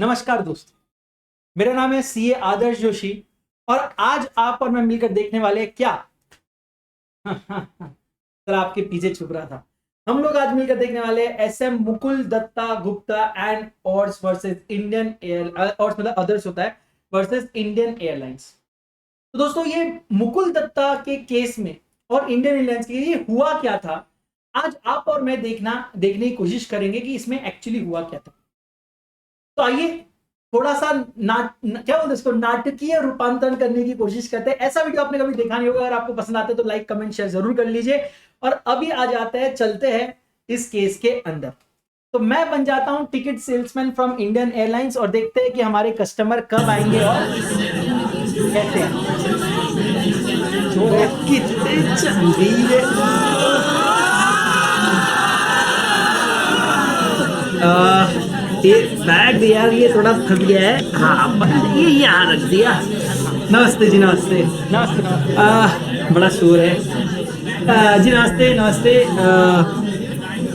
नमस्कार दोस्तों, मेरा नाम है सीए आदर्श जोशी और आज आप और मैं मिलकर देखने वाले हैं क्या सर आपके पीछे छुप रहा था। हम लोग आज मिलकर देखने वाले हैं SM Mukul Dutta Gupta and ors versus Indian air और मतलब अदर्स होता है वर्सेस इंडियन एयरलाइंस। तो दोस्तों ये मुकुल दत्ता के केस में और इंडियन एयरलाइंस के ये हुआ क्या था, आज आप और मैं देखने की कोशिश करेंगे कि इसमें एक्चुअली हुआ क्या था। तो आइए थोड़ा सा क्या बोलते हैं इसको, नाटकीय रूपांतरण करने की कोशिश करते हैं। ऐसा वीडियो आपने कभी देखा नहीं होगा। अगर आपको पसंद आता है तो लाइक कमेंट शेयर जरूर कर लीजिए। और अभी आ जाते हैं, चलते हैं इस केस के अंदर। तो मैं बन जाता हूं ticket salesman from Indian airlines और देखते हैं कि हमारे कस्टमर कब आएंगे और कैसे हैं। कितने चंगेरे एक बैग यार, ये थोड़ा थक गया है। हाँ ये यहाँ रख दिया। नमस्ते जी, नमस्ते नमस्ते। बड़ा शोर है जी। नमस्ते नमस्ते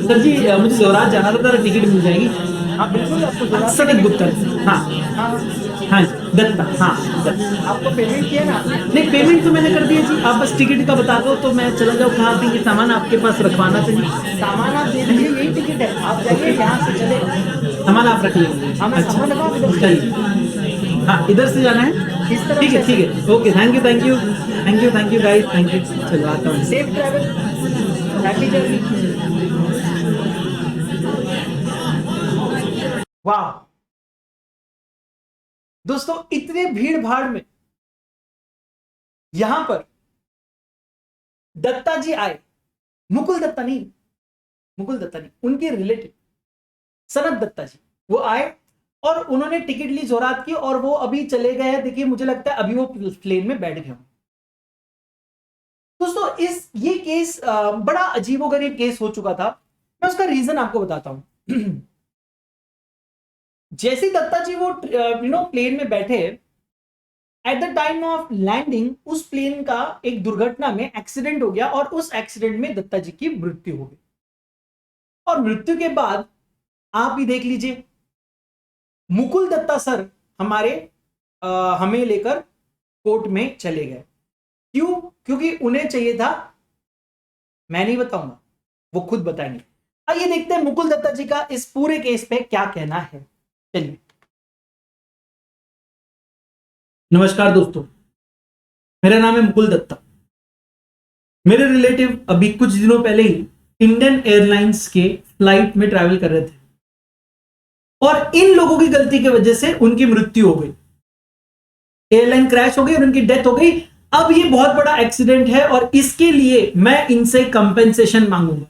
सर जी, मुझे जोरात जाना था, तो टिकट मिल जाएगी? हाँ बिल्कुल, आपको सनत गुप्ता। हाँ हाँ दत्ता। हाँ आपको पेमेंट किया ना? नहीं, पेमेंट तो मैंने कर दिया जी। आप बस टिकट का बता दो तो मैं चला जाऊँ। कहाँ पे ये सामान आपके पास रखवाना था जी? सामान आप दे दीजिए, यही टिकट है। आप जाइए, यहाँ से चले, सामान आप रख लीजिए। हाँ इधर से जाना है। ठीक है ठीक है, okay, thank you thank you thank you thank you guys, thank you. चलो आता हूँ। Safe travel, happy journey. वाह दोस्तों, इतने भीड़ भाड़ में यहां पर दत्ता जी आए। मुकुल दत्ता नहीं, मुकुल दत्ता नहीं, उनके रिलेटिव सनत दत्ता जी वो आए और उन्होंने टिकट ली, जोरात की, और वो अभी चले गए हैं। देखिए मुझे लगता है अभी वो प्लेन में बैठ गए। दोस्तों ये केस बड़ा अजीबोगरीब केस हो चुका था। मैं उसका रीजन आपको बताता हूं। जैसे दत्ता जी वो प्लेन में बैठे, at the time of landing उस प्लेन का एक दुर्घटना में एक्सीडेंट हो गया और उस एक्सीडेंट में दत्ता जी की मृत्यु हो गई। और मृत्यु के बाद आप ही देख लीजिए, मुकुल दत्ता सर हमें लेकर कोर्ट में चले गए। क्यों? क्योंकि उन्हें चाहिए था, मैं नहीं बताऊंगा, वो खुद बताएंगे। आइए देखते हैं मुकुल दत्ता जी का इस पूरे केस पे क्या कहना है। चलिए। नमस्कार दोस्तों, मेरा नाम है मुकुल दत्ता। मेरे रिलेटिव अभी कुछ दिनों पहले ही इंडियन एयरलाइंस के फ्लाइट में ट्रैवल कर रहे थे और इन लोगों की गलती की वजह से उनकी मृत्यु हो गई। एयरलाइन क्रैश हो गई और उनकी डेथ हो गई। अब ये बहुत बड़ा एक्सीडेंट है और इसके लिए मैं इनसे कंपेंसेशन मांगूंगा।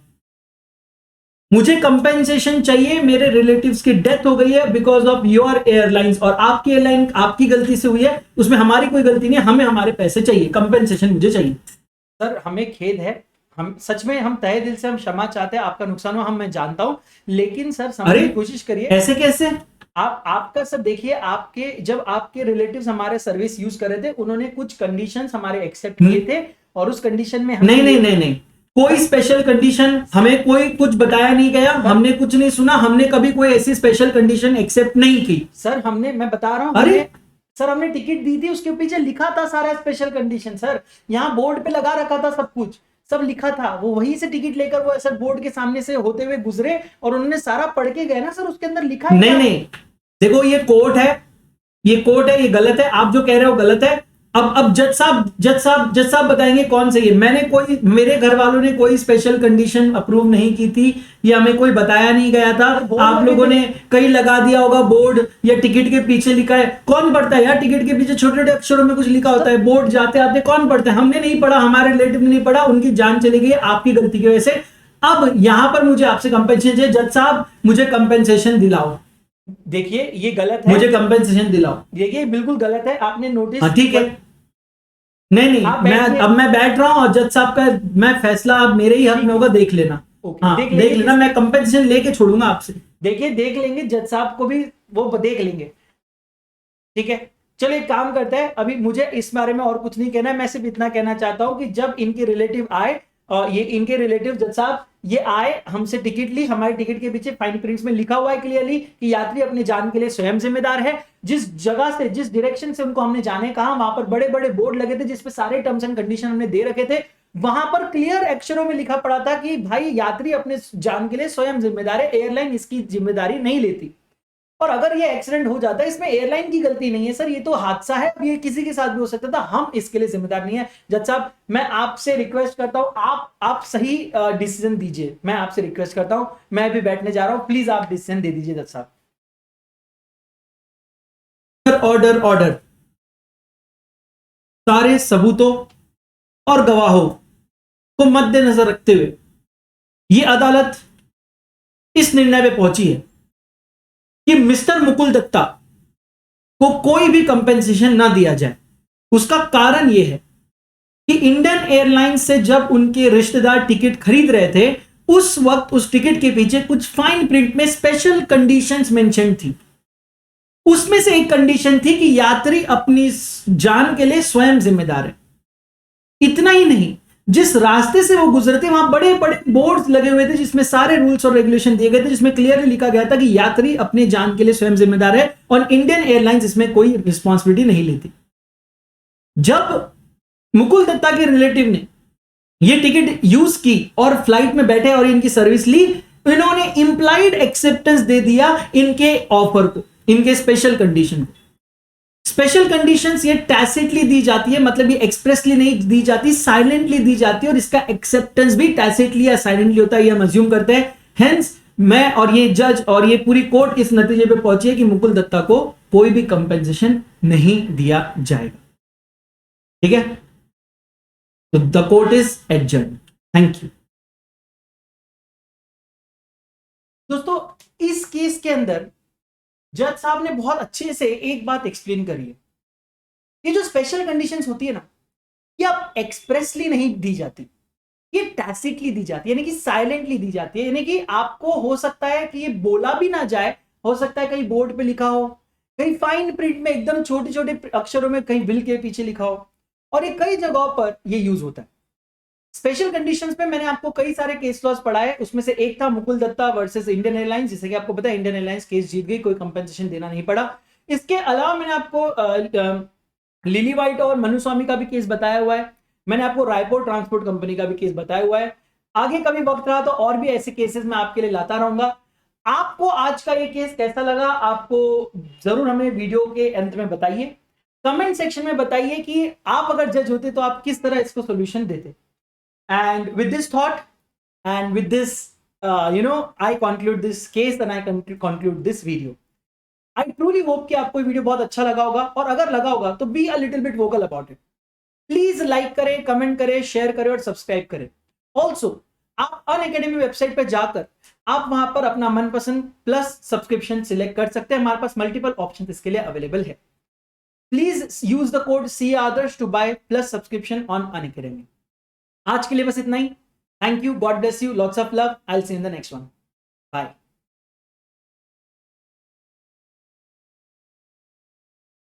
मुझे कंपेंसेशन चाहिए। मेरे रिलेटिव्स की डेथ हो गई है बिकॉज ऑफ योर एयरलाइंस, और आपकी एयरलाइन आपकी गलती से हुई है, उसमें हमारी कोई गलती नहीं है। हमें हमारे पैसे चाहिए, कंपेंसेशन मुझे चाहिए। सर हमें खेद है, हम सच में, हम तहे दिल से हम क्षमा चाहते हैं, आपका नुकसान हुआ, मैं जानता हूं, लेकिन सर समझने की कोशिश करिए। ऐसे कैसे? आपका सर देखिए, जब आपके रिलेटिव्स हमारे सर्विस यूज कर रहे थे, उन्होंने कुछ कंडीशंस हमारे एक्सेप्ट किए थे और उस कंडीशन में नहीं, कोई स्पेशल कंडीशन हमें कोई कुछ बताया नहीं गया। हमने कुछ नहीं सुना, हमने कभी कोई ऐसी स्पेशल कंडीशन एक्सेप्ट नहीं की। सर मैं बता रहा हूं, अरे सर हमने टिकट दी थी, उसके पीछे लिखा था सारा स्पेशल कंडीशन। सर यहाँ बोर्ड पे लगा रखा था, सब कुछ सब लिखा था। वो वहीं से टिकट लेकर वो सर बोर्ड के सामने से होते हुए गुजरे और उन्होंने सारा पढ़ के गए ना सर, उसके अंदर लिखा है। नहीं देखो, ये कोर्ट है, ये गलत है। आप जो कह रहे हो गलत है। अब जज साहब बताएंगे कौन सही है। मेरे घर वालों ने कोई स्पेशल कंडीशन अप्रूव नहीं की थी, ये हमें कोई बताया नहीं गया था। आप लोगों ने कहीं लगा दिया होगा बोर्ड, या टिकट के पीछे लिखा है। कौन पढ़ता है यार टिकट के पीछे? छोटे छोटे अक्षरों में कुछ लिखा होता है, बोर्ड जाते आते कौन पढ़ता है? हमने नहीं पढ़ा, हमारे रिलेटिव ने नहीं पढ़ा, उनकी जान चली गई आपकी गलती की वजह से। अब यहां पर मुझे आपसे कंपेंसेशन चाहिए। जज साहब मुझे कंपेंसेशन दिलाओ। देखिए ये गलत है, मुझे कंपेंसेशन दिलाओ। देखिए बिल्कुल गलत है, आपने नोटिस। ठीक है, नहीं मैं बैठ रहा हूं और जज साहब का मैं फैसला अब मेरे ही हक में होगा, देख लेना। हाँ देख लेना, मैं कंपेंसेशन लेके छोड़ूंगा आपसे। देखिए देख लेंगे, जज साहब को भी वो देख लेंगे। ठीक है, चलो एक काम करते हैं, अभी मुझे इस बारे में और कुछ नहीं कहना है। मैं सिर्फ इतना कहना चाहता हूं कि जब इनके रिलेटिव आए ये इनके रिलेटिव जज साहब ये आए, हमसे टिकट ली, हमारी टिकट के पीछे फाइन प्रिंट्स में लिखा हुआ है क्लियरली कि यात्री अपनी जान के लिए स्वयं जिम्मेदार है। जिस जगह से, जिस डायरेक्शन से उनको हमने जाने कहा, वहां पर बड़े बड़े बोर्ड लगे थे जिसपे सारे टर्म्स एंड कंडीशन हमने दे रखे थे। वहां पर क्लियर अक्षरों में लिखा पड़ा था कि भाई यात्री अपने जान के लिए स्वयं जिम्मेदार है, एयरलाइन इसकी जिम्मेदारी नहीं लेती। और अगर ये एक्सीडेंट हो जाता है, इसमें एयरलाइन की गलती नहीं है सर, ये तो हादसा है, ये किसी के साथ भी हो सकता था, हम इसके लिए जिम्मेदार नहीं है। जज साहब मैं आपसे रिक्वेस्ट करता हूं, आप सही डिसीजन दीजिए, मैं आपसे रिक्वेस्ट करता हूं, मैं भी बैठने जा रहा हूं, प्लीज आप डिसीजन दे दीजिए जज साहब। Order order. सारे सबूतों और गवाहों को मद्देनजर रखते हुए ये अदालत इस निर्णय पे पहुंची है कि मिस्टर मुकुल दत्ता को कोई भी कंपेंसेशन ना दिया जाए। उसका कारण यह है कि इंडियन एयरलाइंस से जब उनके रिश्तेदार टिकट खरीद रहे थे, उस वक्त उस टिकट के पीछे कुछ फाइन प्रिंट में स्पेशल कंडीशंस मेंशन थी। उसमें से एक कंडीशन थी कि यात्री अपनी जान के लिए स्वयं जिम्मेदार है। इतना ही नहीं, जिस रास्ते से वो गुजरे थे वहां बड़े बड़े बोर्ड्स लगे हुए थे जिसमें सारे रूल्स और रेगुलेशन दिए गए थे, जिसमें क्लियरली लिखा गया था कि यात्री अपने जान के लिए स्वयं जिम्मेदार है और इंडियन एयरलाइंस इसमें कोई रिस्पॉन्सिबिलिटी नहीं लेती। जब मुकुल दत्ता के रिलेटिव ने ये टिकट यूज की और फ्लाइट में बैठे और इनकी सर्विस ली, इन्होंने इंप्लाइड एक्सेप्टेंस दे दिया इनके ऑफर को, इनके स्पेशल कंडीशन को। स्पेशल कंडीशंस ये टैसिटली दी जाती है, मतलब ये एक्सप्रेसली नहीं दी जाती, साइलेंटली दी जाती है, और इसका एक्सेप्टेंस भी टैसिटली या साइलेंटली होता है, ये हम अज्यूम करते हैं। हेंस मैं और ये जज और ये पूरी कोर्ट इस नतीजे पे पहुंची है कि मुकुल दत्ता को कोई भी कंपेंसेशन नहीं दिया जाएगा। ठीक है, तो the court is adjourned. Thank you. दोस्तों इस केस के अंदर जज साहब ने बहुत अच्छे से एक बात एक्सप्लेन करी है। ये जो स्पेशल कंडीशंस होती है ना, ये अब एक्सप्रेसली नहीं दी जाती, ये टैसिटली दी जाती है, यानी कि साइलेंटली दी जाती है। यानी कि आपको हो सकता है कि ये बोला भी ना जाए, हो सकता है कहीं बोर्ड पे लिखा हो, कहीं फाइन प्रिंट में एकदम छोटे छोटे अक्षरों में कहीं बिल के पीछे लिखा हो, और ये कई जगहों पर ये यूज होता है। स्पेशल कंडीशंस में मैंने आपको कई सारे केस लॉज पढ़ाए, उसमें से एक था Mukul Datta versus Indian Airlines, जिसे कि आपको पता है इंडियन एयरलाइंस केस जीत गई, कोई कंपेंसेशन देना नहीं पड़ा। इसके अलावा मैंने आपको लिली वाइट और मनु स्वामी का भी केस बताया हुआ है, मैंने आपको रायपुर ट्रांसपोर्ट कंपनी का भी केस बताया हुआ है। आगे कभी वक्त रहा तो और भी ऐसे केसेस मैं आपके लिए लाता रहूंगा। आपको आज का ये केस कैसा लगा, आपको जरूर हमें वीडियो के अंत में बताइए, कमेंट सेक्शन में बताइए कि आप अगर जज होते तो आप किस तरह इसको सोल्यूशन देते। And with this thought and with this, I conclude this case and I conclude this video. I truly hope कि आपको ये वीडियो बहुत अच्छा लगा होगा, और अगर लगा होगा तो be a little bit vocal about it. Please like करें, कमेंट करें, शेयर करें और सब्सक्राइब करें। ऑल्सो आप अनअकैडमी वेबसाइट पर जाकर आप वहां पर अपना मनपसंद प्लस सब्सक्रिप्शन सिलेक्ट कर सकते हैं, हमारे पास मल्टीपल ऑप्शन इसके लिए अवेलेबल है। Please use the code C Adarsh to buy plus subscription on Unacademy. आज के लिए बस इतना ही। Thank you, god bless you, lots of love, I will see you in the next one, bye.